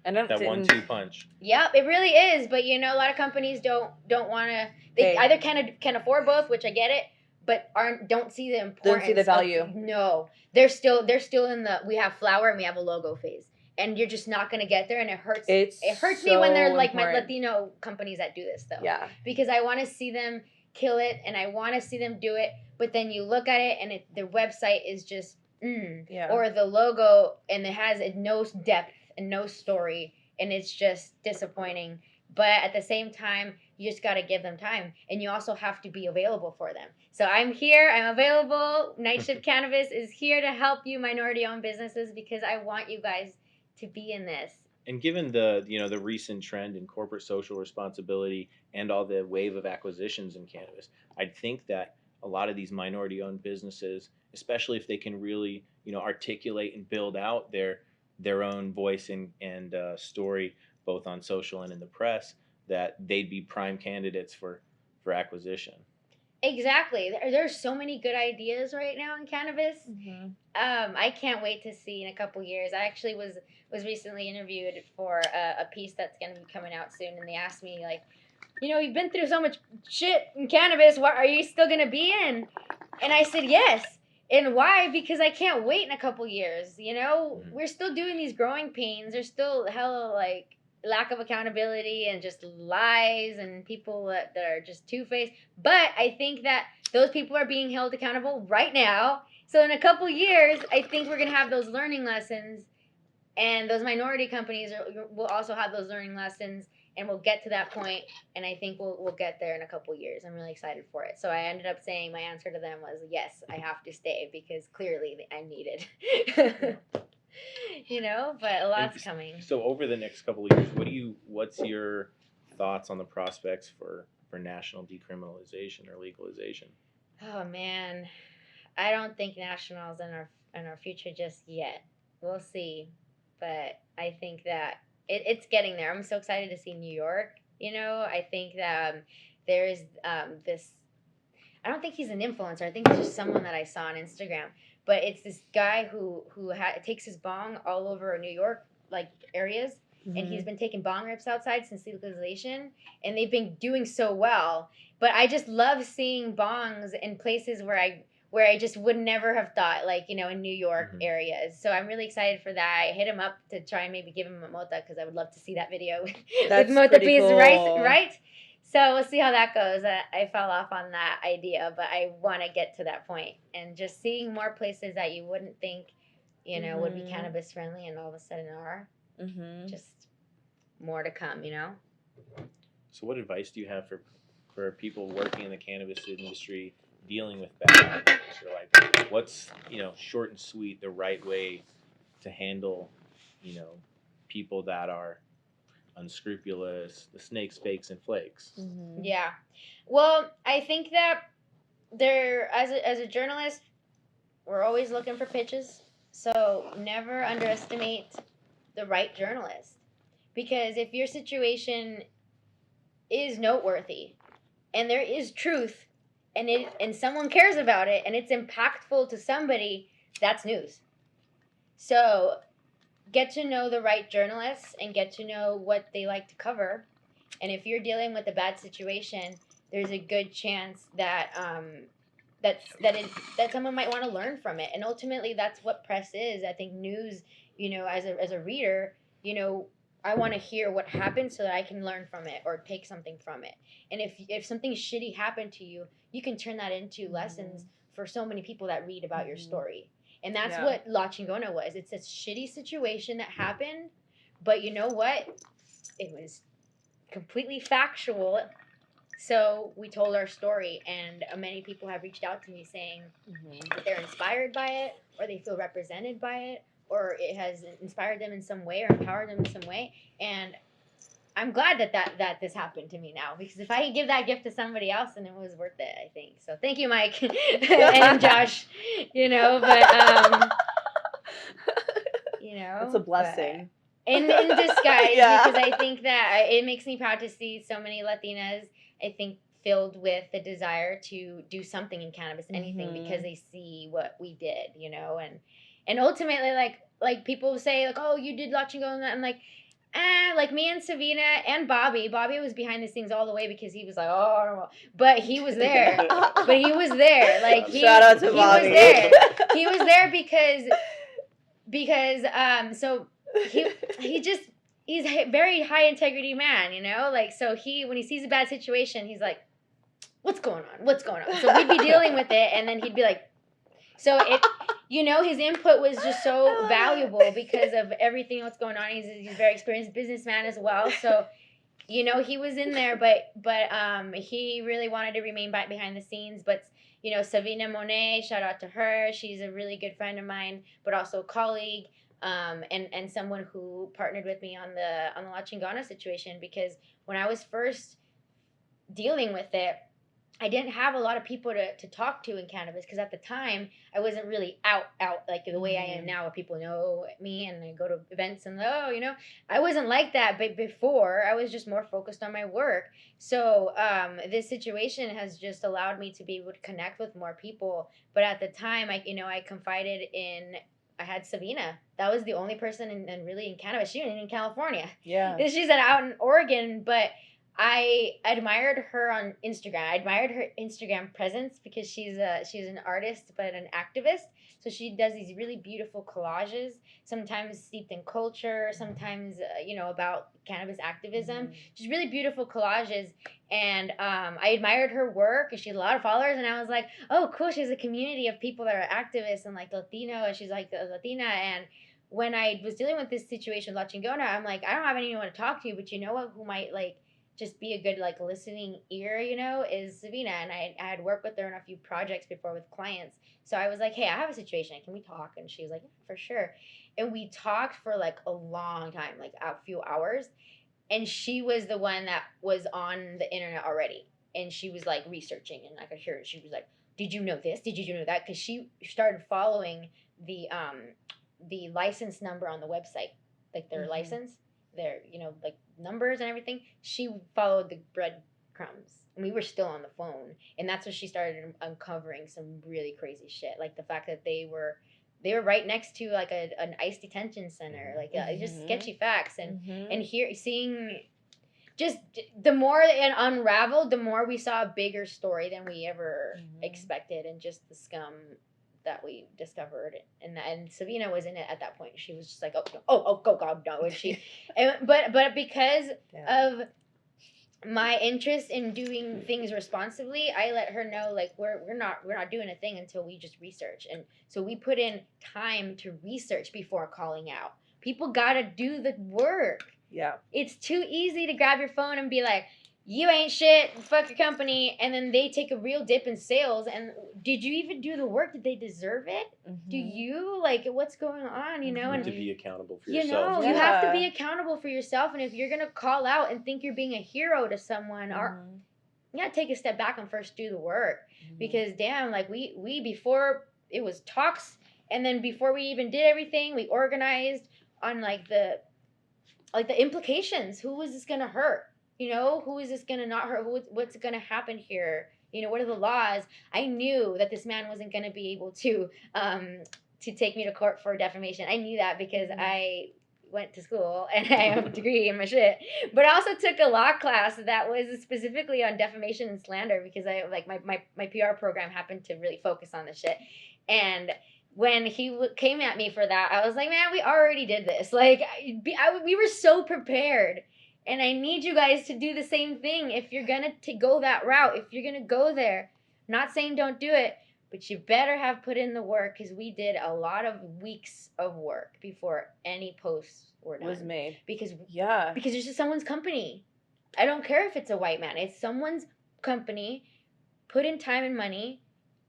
And that 1-2 punch. Yep, it really is. But a lot of companies don't want to. They either can afford both, which I get it, but don't see the importance. Don't see the value. No, they're still in the we have flower and we have a logo phase, and you're just not gonna get there, and it hurts. It hurts me when they're like my Latino companies that do this though. Yeah. Because I want to see them kill it, and I want to see them do it, but then you look at it, and their website is just or the logo, and it has no depth and no story, and it's just disappointing. But at the same time, you just got to give them time, and you also have to be available for them. So I'm here, I'm available. Nightshift Cannabis is here to help you minority-owned businesses, because I want you guys to be in this. And given the recent trend in corporate social responsibility and all the wave of acquisitions in cannabis, I'd think that a lot of these minority-owned businesses, especially if they can really articulate and build out their own voice and story, both on social and in the press, that they'd be prime candidates for acquisition. Exactly. There's so many good ideas right now in cannabis. I can't wait to see in a couple years. I actually was recently interviewed for a piece that's going to be coming out soon, and they asked me, like, you've been through so much shit in cannabis. What are you still going to be in? And I said yes. And why? Because I can't wait in a couple years. We're still doing these growing pains. There's still hella lack of accountability and just lies and people that are just two-faced. But I think that those people are being held accountable right now. So in a couple years, I think we're gonna have those learning lessons, and those minority companies will also have those learning lessons, and we'll get to that point. And I think we'll get there in a couple years. I'm really excited for it. So I ended up saying my answer to them was yes, I have to stay because clearly I'm needed. You know, but a lot's coming. So over the next couple of years, what's your thoughts on the prospects for national decriminalization or legalization? Oh man, I don't think national's in our future just yet. We'll see, but I think that it's getting there. I'm so excited to see New York. You know, I think that there is this. I don't think he's an influencer. I think it's just someone that I saw on Instagram. But it's this guy who takes his bong all over New York like areas, and he's been taking bong rips outside since legalization, and they've been doing so well. But I just love seeing bongs in places where I just would never have thought, like, you know, in New York areas. So I'm really excited for that. I hit him up to try and maybe give him a MOTA because I would love to see that video with MOTA bees, cool. right? So we'll see how that goes. I fell off on that idea, but I want to get to that point. And just seeing more places that you wouldn't think, you know, would be cannabis friendly and all of a sudden are. Just more to come, you know? So what advice do you have for people working in the cannabis industry dealing with bad habits? Or like, what's, you know, short and sweet, the right way to handle, you know, people that are unscrupulous, the snakes, fakes, and flakes? Yeah. Well, I think that as a journalist, we're always looking for pitches. So never underestimate the right journalist. Because if your situation is noteworthy and there is truth and someone cares about it and it's impactful to somebody, that's news. So get to know the right journalists and get to know what they like to cover. And if you're dealing with a bad situation, there's a good chance that that someone might want to learn from it. And ultimately, that's what press is. I think news, you know, as a reader, you know, I want to hear what happened so that I can learn from it or take something from it. And if something shitty happened to you, you can turn that into lessons for so many people that read about your story. And that's what La Chingona was. It's a shitty situation that happened, but you know what? It was completely factual. So we told our story, and many people have reached out to me saying that they're inspired by it, or they feel represented by it, or it has inspired them in some way or empowered them in some way. And I'm glad that this happened to me now, because if I could give that gift to somebody else, then it was worth it, I think. So thank you, Mike and Josh. You know, but you know, it's a blessing in disguise, because I think that it makes me proud to see so many Latinas, I think, filled with the desire to do something in cannabis, anything, because they see what we did, you know, and ultimately, like people say, like, oh, you did La Chingona, I'm like, like me and Savina and Bobby was behind the scenes all the way because he was like, oh, I don't know. But he was there. But he was there. Like, shout out to Bobby. He was there. He was there because so he's a very high integrity man, you know? Like, so when he sees a bad situation, he's like, what's going on? So we'd be dealing with it, and then he'd be like, so you know, his input was just so valuable because of everything that's going on. He's a very experienced businessman as well. So, you know, he was in there, but he really wanted to remain behind the scenes. But, you know, Savina Monet, shout out to her. She's a really good friend of mine, but also a colleague, and someone who partnered with me on the La Chingona situation, because when I was first dealing with it, I didn't have a lot of people to talk to in cannabis, because at the time I wasn't really out like the way I am now, where people know me and I go to events and, oh, you know, I wasn't like that. But before, I was just more focused on my work. So this situation has just allowed me to be able to connect with more people. But at the time, I confided in, I had Savina. That was the only person in really in cannabis. She wasn't in California. Yeah. She's out in Oregon, but I admired her on Instagram. I admired her Instagram presence because she's an artist but an activist. So she does these really beautiful collages, sometimes steeped in culture, sometimes about cannabis activism. Just really beautiful collages, and I admired her work. And she had a lot of followers, and I was like, oh, cool. She has a community of people that are activists and like Latino, and she's like a Latina. And when I was dealing with this situation with La Chingona, I'm like, I don't have anyone to talk to, but you know what? Who might like just be a good like listening ear, is Savina. And I had worked with her on a few projects before with clients. So I was like, hey, I have a situation. Can we talk? And she was like, yeah, for sure. And we talked for like a long time, like a few hours. And she was the one that was on the internet already. And she was like researching, and I could hear it. She was like, did you know this? Did you know that? Because she started following the license number on the website, like their license, their like numbers and everything. She followed the breadcrumbs, and we were still on the phone, and that's when she started uncovering some really crazy shit, like the fact that they were right next to like an ICE detention center, like just sketchy facts, and here seeing. Just the more it unraveled, the more we saw a bigger story than we ever expected, and just the scum that we discovered. And Savina was in it at that point. She was just like, oh God, no. And but because of my interest in doing things responsibly, I let her know like we're not doing a thing until we just research. And so we put in time to research before calling out. People gotta do the work. Yeah. It's too easy to grab your phone and be like, you ain't shit, fuck your company, and then they take a real dip in sales. And did you even do the work? Did they deserve it? Do you? Like, what's going on, You And have to be accountable for yourself. you have to be accountable for yourself. And if you're going to call out and think you're being a hero to someone, or you got to take a step back and first do the work. Because, damn, like, we before it was talks, and then before we even did everything, we organized on, like, the implications. Who is this gonna hurt? Who is this gonna not hurt? What's gonna happen here? What are the laws? I knew that this man wasn't gonna be able to take me to court for defamation. I knew that because I went to school and I have a degree in my shit. But I also took a law class that was specifically on defamation and slander, because I like my PR program happened to really focus on this shit. And when he came at me for that, I was like, man, we already did this. Like, we were so prepared. And I need you guys to do the same thing if you're going to go that route, if you're going to go there. I'm not saying don't do it, but you better have put in the work, because we did a lot of weeks of work before any posts were done. Was made. Because it's just someone's company. I don't care if it's a white man. It's someone's company. Put in time and money.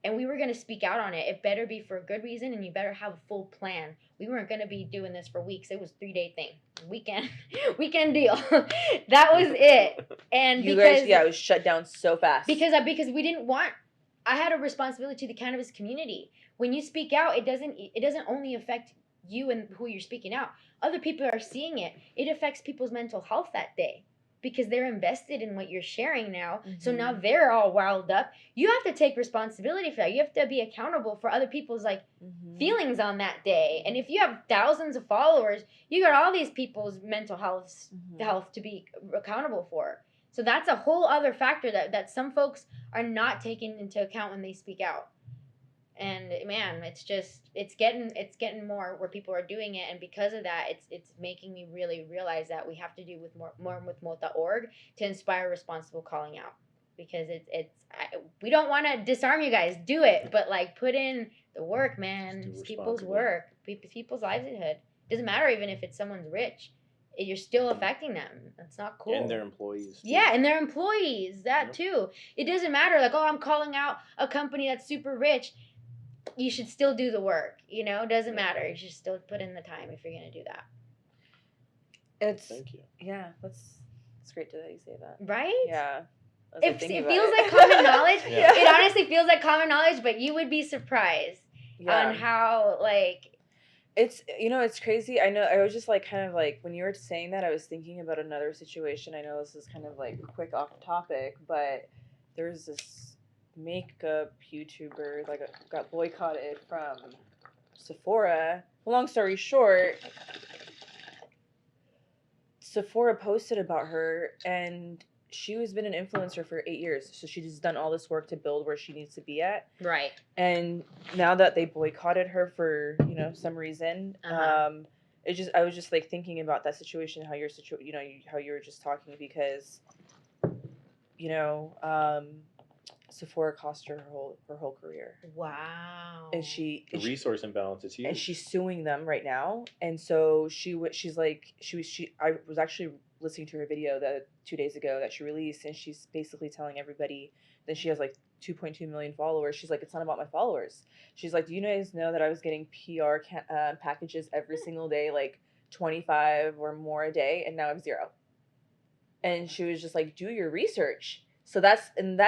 And we were going to speak out on it. It better be for a good reason, and you better have a full plan. We weren't going to be doing this for weeks. It was a 3-day thing. Weekend deal. That was it. And you guys, it was shut down so fast. Because we didn't want, I had a responsibility to the cannabis community. When you speak out, it doesn't only affect you and who you're speaking out. Other people are seeing it. It affects people's mental health that day, because they're invested in what you're sharing now. So now they're all riled up. You have to take responsibility for that. You have to be accountable for other people's feelings on that day. And if you have thousands of followers, you got all these people's mental health to be accountable for. So that's a whole other factor that some folks are not taking into account when they speak out. And man, it's getting more where people are doing it, and because of that, it's making me really realize that we have to do more with MOTA.org to inspire responsible calling out, because we don't want to disarm you guys. Do it, but put in the work, man. It's people's work, people's livelihood. It doesn't matter even if it's someone's rich. You're still affecting them. That's not cool. And their employees. Too. Yeah, and their employees. That too. It doesn't matter. I'm calling out a company that's super rich. You should still do the work, doesn't matter. You should still put in the time if you're going to do that. Thank you. Yeah, it's great that you say that. Right? Yeah. It feels like common knowledge. Yeah. It honestly feels like common knowledge, but you would be surprised on how, it's, it's crazy. I know, I was just when you were saying that, I was thinking about another situation. I know this is kind of quick off topic, but there's this makeup YouTuber got boycotted from Sephora. Long story short, Sephora posted about her, and she has been an influencer for 8 years, so she's done all this work to build where she needs to be at. Right. And now that they boycotted her for some reason, I was just like thinking about that situation, how how you were just talking, because Sephora cost her whole career. Wow. And the resource imbalance is huge. And she's suing them right now. And so I was actually listening to her video 2 days ago that she released, and she's basically telling everybody that she has like 2.2 million followers. She's like, it's not about my followers. She's like, do you guys know that I was getting PR packages every single day, like 25 or more a day, and now I have 0. And she was just like, do your research. So and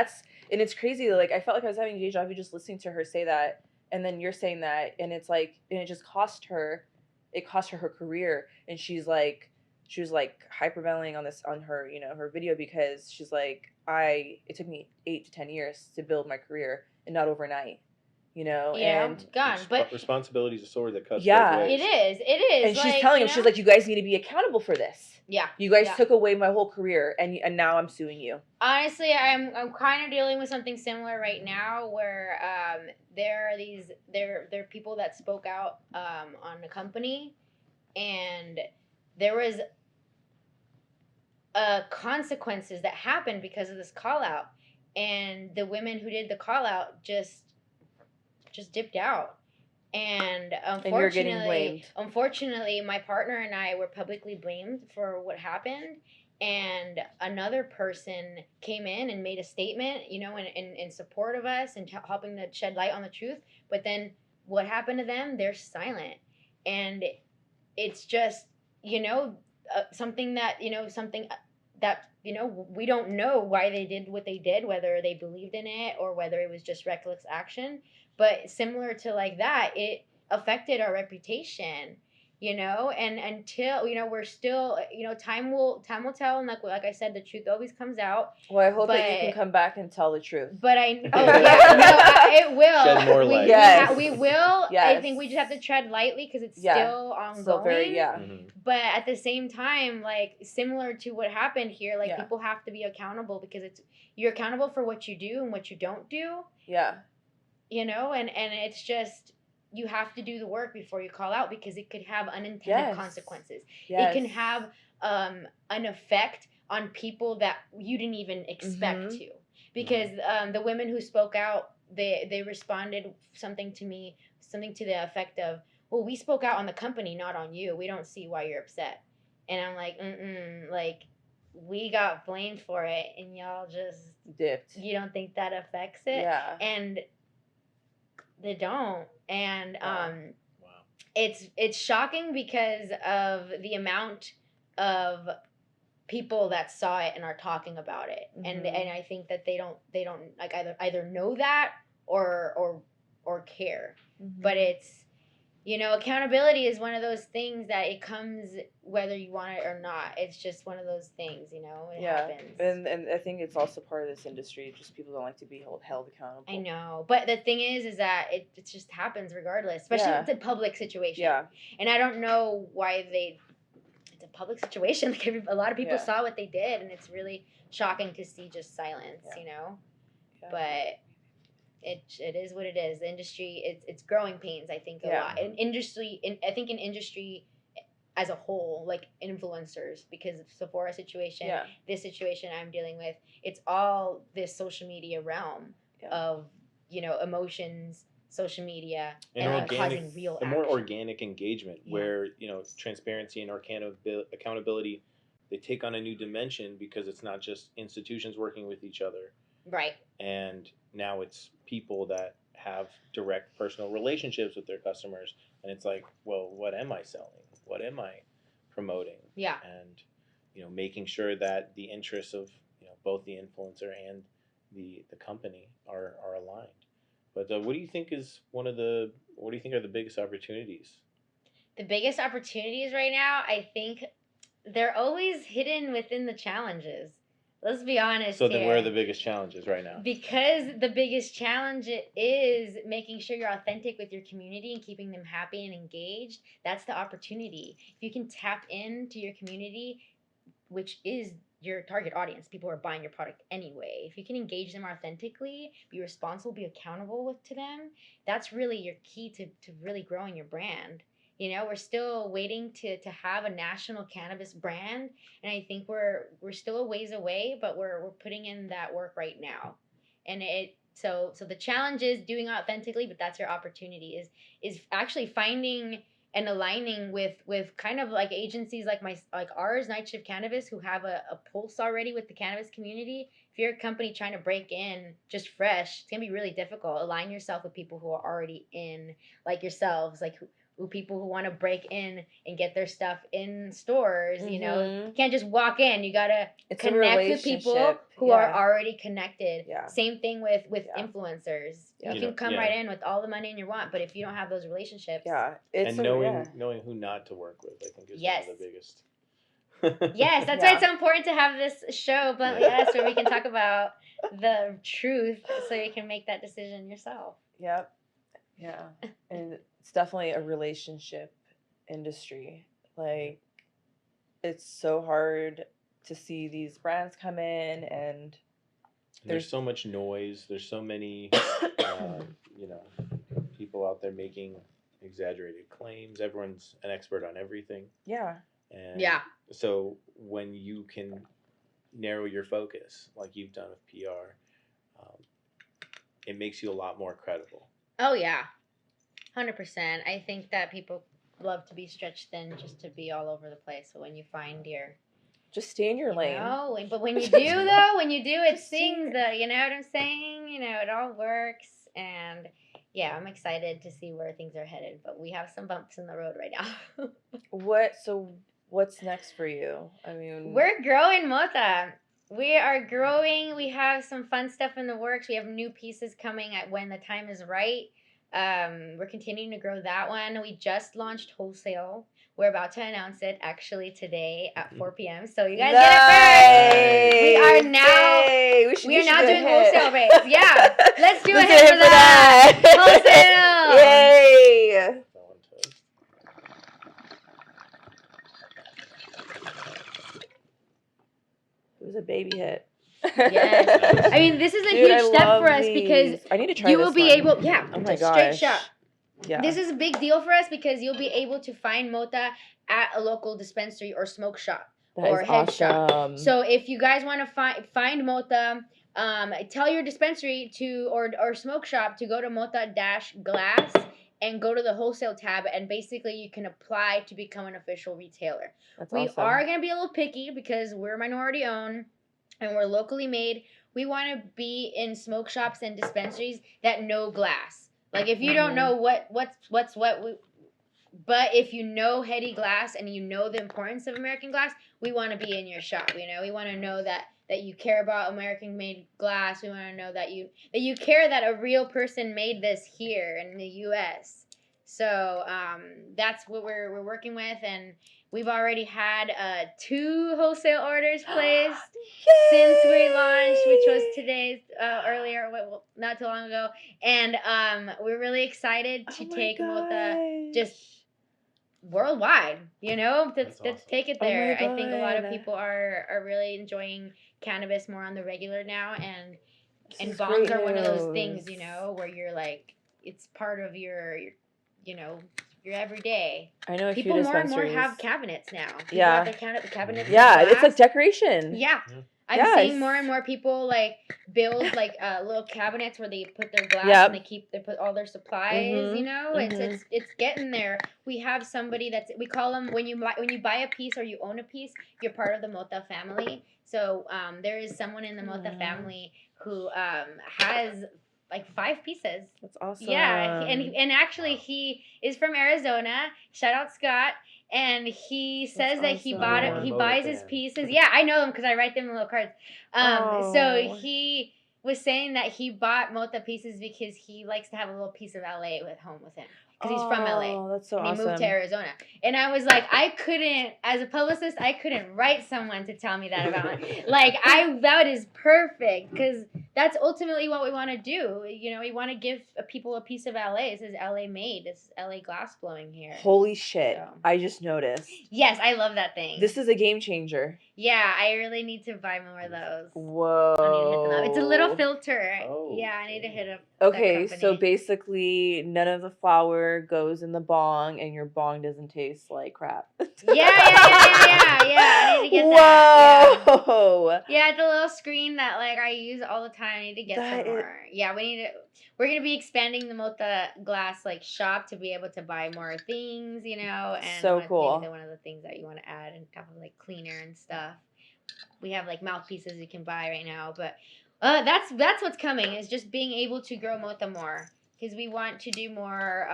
it's crazy. Like, I felt like I was having a deja vu just listening to her say that, and then you're saying that, and it's like, and it just cost her her career. And she was like hyperventilating on her her video, because she's like, it took me 8 to 10 years to build my career, and not overnight. And gone. But responsibility is a sword that cuts both it ways. is. And she's telling him, she's like, you guys need to be accountable for this. Yeah. You guys took away my whole career, and now I'm suing you. Honestly, I'm kind of dealing with something similar right now, where there are people that spoke out on the company, and there was consequences that happened because of this call out, and the women who did the call out just dipped out. And you're getting blamed. Unfortunately, my partner and I were publicly blamed for what happened. And another person came in and made a statement, in support of us and helping to shed light on the truth. But then what happened to them? They're silent. And it's just, something that, we don't know why they did what they did, whether they believed in it or whether it was just reckless action. But similar to like that, it affected our reputation, and until, we're still, time will tell. And like I said, the truth always comes out. Well, I hope that you can come back and tell the truth. But it will. Shed more light. We will. Yes. I think we just have to tread lightly, because it's still ongoing. But at the same time, like, similar to what happened here, like, people have to be accountable, because you're accountable for what you do and what you don't do. Yeah. And it's just, you have to do the work before you call out, because it could have unintended consequences. It can have an effect on people that you didn't even expect to. Because the women who spoke out, they responded something to the effect of, well, we spoke out on the company, not on you. We don't see why you're upset. And I'm like, like, we got blamed for it, and y'all just dipped. You don't think that affects it? Yeah. And they don't. And it's shocking because of the amount of people that saw it and are talking about it. And I think that they don't like either know that or care. But it's, accountability is one of those things that it comes whether you want it or not. It's just one of those things, it happens. And I think it's also part of this industry. Just people don't like to be held accountable. I know. But the thing is that it just happens regardless, especially if it's a public situation. Yeah. And I don't know why it's a public situation. Like, a lot of people saw what they did, and it's really shocking to see just silence, Yeah. But it is what it is. The industry, it's growing pains, I think, a lot. I think in industry as a whole, like influencers, because of Sephora situation, this situation I'm dealing with, it's all this social media realm of, emotions, social media, and causing real action. More organic engagement, where, transparency and accountability, they take on a new dimension, because it's not just institutions working with each other. Right. And now it's people that have direct personal relationships with their customers. And it's like, well, what am I selling? What am I promoting? Yeah. And, making sure that the interests of, both the influencer and the company are aligned. But what do you think are the biggest opportunities? The biggest opportunities right now, I think they're always hidden within the challenges. Let's be honest. So then where are the biggest challenges right now? Because the biggest challenge is making sure you're authentic with your community and keeping them happy and engaged. That's the opportunity. If you can tap into your community, which is your target audience, people who are buying your product anyway. If you can engage them authentically, be responsible, be accountable to them, that's really your key to really growing your brand. You know, we're still waiting to have a national cannabis brand, and I think we're still a ways away, but we're putting in that work right now. And so the challenge is doing authentically, but that's your opportunity is actually finding and aligning with kind of like agencies like ours, Nightshift Cannabis, who have a pulse already with the cannabis community. If you're a company trying to break in just fresh, it's gonna be really difficult. Align yourself with people who are already in, like yourselves, like who people who want to break in and get their stuff in stores. You know, you can't just walk in. You gotta connect with people who are already connected. Yeah. Same thing with influencers. You can come right in with all the money you want, but if you don't have those relationships, it's knowing who not to work with, I think, is one of the biggest. Yes, that's why it's so important to have this show, but where we can talk about the truth, so you can make that decision yourself. Yep. Yeah, and it's definitely a relationship industry. Like, it's so hard to see these brands come in, and there's so much noise. There's so many, people out there making exaggerated claims. Everyone's an expert on everything. Yeah. And so when you can narrow your focus, like you've done with PR, it makes you a lot more credible. Oh, yeah. 100%. I think that people love to be stretched thin just to be all over the place. So when you find just stay in your lane. No, but when you do, it sings, you know what I'm saying? You know, it all works. And yeah, I'm excited to see where things are headed. But we have some bumps in the road right now. What's next for you? I mean, we're growing MOTA. We are growing. We have some fun stuff in the works. We have new pieces coming at when the time is right. We're continuing to grow that one. We just launched wholesale. We're about to announce it actually today at 4 p.m. So you guys get it first. We are now doing wholesale rates. Yeah, let's do a hit for that. Wholesale. Yay! It was a baby hit. Yes. I mean, this is a huge step for us because I need to try you will be able, oh my gosh. Straight shot. Yeah. This is a big deal for us because you'll be able to find MOTA at a local dispensary or smoke shop or head shop. So if you guys want to find MOTA, tell your dispensary or smoke shop to go to MOTA-Glass and go to the wholesale tab, and basically you can apply to become an official retailer. We are going to be a little picky because we're minority owned and we're locally made. We want to be in smoke shops and dispensaries that know glass. Like if you don't know what's what, but if you know heady glass and you know the importance of American glass, we want to be in your shop. You know, we want to know that you care about American made glass. We want to know that you care that a real person made this here in the U.S. So that's what we're working with, and we've already had 2 wholesale orders placed since we launched, which was today's earlier, not too long ago, and we're really excited to take MOTA just worldwide. You know, let's take it there. I think a lot of people are really enjoying cannabis more on the regular now, and bongs are one of those things, you know, where you're like, it's part of your you know, your everyday. I know people more and more have cabinets now. People have their cabinets. Yeah, it's like decoration. Yeah. I'm seeing more and more people like build like little cabinets where they put their glass and they put all their supplies. You know, it's getting there. We have somebody we call them when you buy a piece or you own a piece, you're part of the MOTA family. So there is someone in the MOTA family who has like 5 pieces. That's awesome. Yeah, and actually he is from Arizona. Shout out Scott. And he says that he bought it. He buys his pieces. Yeah, I know him because I write them in little cards. So he was saying that he bought MOTA pieces because he likes to have a little piece of LA at home with him. Because he's from LA. Oh, that's so awesome. He moved to Arizona. And I was like, as a publicist, I couldn't write someone to tell me that about me. That is perfect. Because that's ultimately what we want to do. You know, we want to give people a piece of LA. This is LA made. This is LA glass blowing here. Holy shit. So. I just noticed. Yes, I love that thing. This is a game changer. Yeah, I really need to buy more of those. Whoa. I need to hit them up. It's a little filter. Oh, Yeah, I need to hit up. Okay, that so company. basically none of the flour goes in the bong and your bong doesn't taste like crap. Yeah. I need to get that. Whoa. Yeah, it's a little screen that like I use all the time. I need to get That some more. Yeah, we're gonna be expanding the MOTA Glass like shop to be able to buy more things, you know, and So cool. maybe one of the things that you want to add and kind of like cleaner and stuff. We have like mouthpieces you can buy right now, but that's what's coming is just being able to grow MOTA more because we want to do more.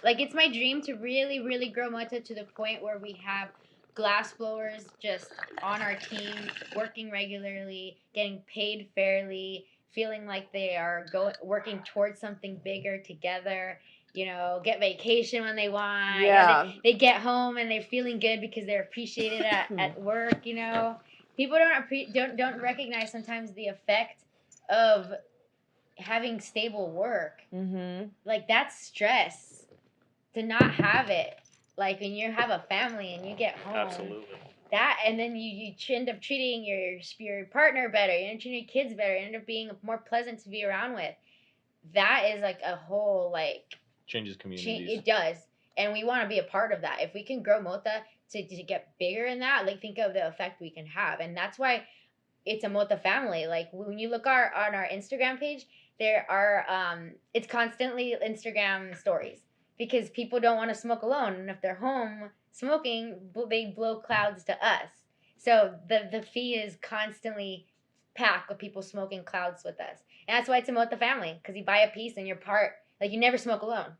Like it's my dream to really grow MOTA to the point where we have glass blowers just on our team, working regularly, getting paid fairly, feeling like they are working towards something bigger together. You know, get vacation when they want. Yeah. You know, they get home and they're feeling good because they're appreciated at work. You know, people don't recognize sometimes the effect of having stable work. Mm-hmm. Like that's stress to not have it. Like when you have a family and you get home, Absolutely. that and then you end up treating your partner better, you end up treating your kids better, you end up being more pleasant to be around with. That is like a whole like Changes communities. it does, and we want to be a part of that. If we can grow MOTA to get bigger in that, like think of the effect we can have, and that's why it's a MOTA family. Like when you look on our Instagram page, there are it's constantly Instagram stories because people don't want to smoke alone, and if they're home smoking, they blow clouds to us. So the feed is constantly packed with people smoking clouds with us, and that's why it's a MOTA family because you buy a piece and you're part. Like you never smoke alone.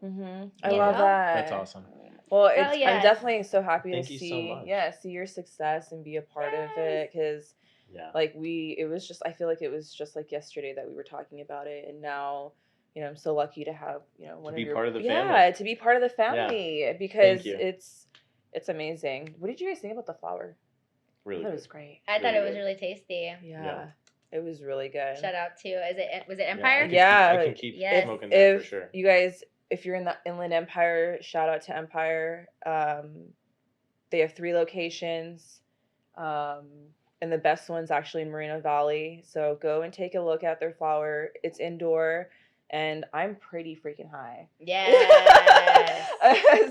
Mm-hmm. I You love know? that. That's awesome. Well, Hell I'm yes. definitely so happy Thank to you so see, much. see your success and be a part of Yes. it because, Yeah. like it was just, I feel like it was just like yesterday that we were talking about it, and now, you know, I'm so lucky to have, you know, one be of your part of the yeah, family. to be part of the family because you. it's amazing. What did you guys think about the flower? Really That good. was great. I thought Really it was good. really tasty. Yeah, it was really good. Shout out to was it Yeah, Empire? I can keep Yes. smoking that for If sure. you guys, if you're in the Inland Empire, shout out to Empire. They have 3 locations, and the best one's actually in Moreno Valley. So go and take a look at their flower. It's indoor, and I'm pretty freaking high. Yes.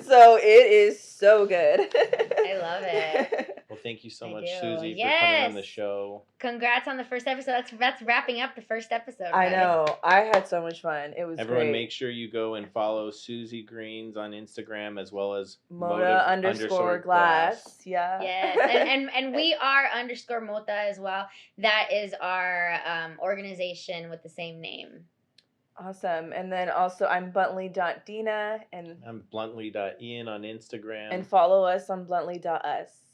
So it is so good. I love it. Well, thank you so I much, do. Susie, for coming on the Yes. show. Congrats on the first episode. That's wrapping up the first episode. I guys. know. I had so much fun. It was Everyone, great. make sure you go and follow Susie Greens on Instagram as well as MOTA_glass. Yeah. Yes, and we are _MOTA as well. That is our organization with the same name. Awesome. And then also I'm Bluntly.Deena and I'm Bluntly.Ian on Instagram. follow us on Bluntly.us.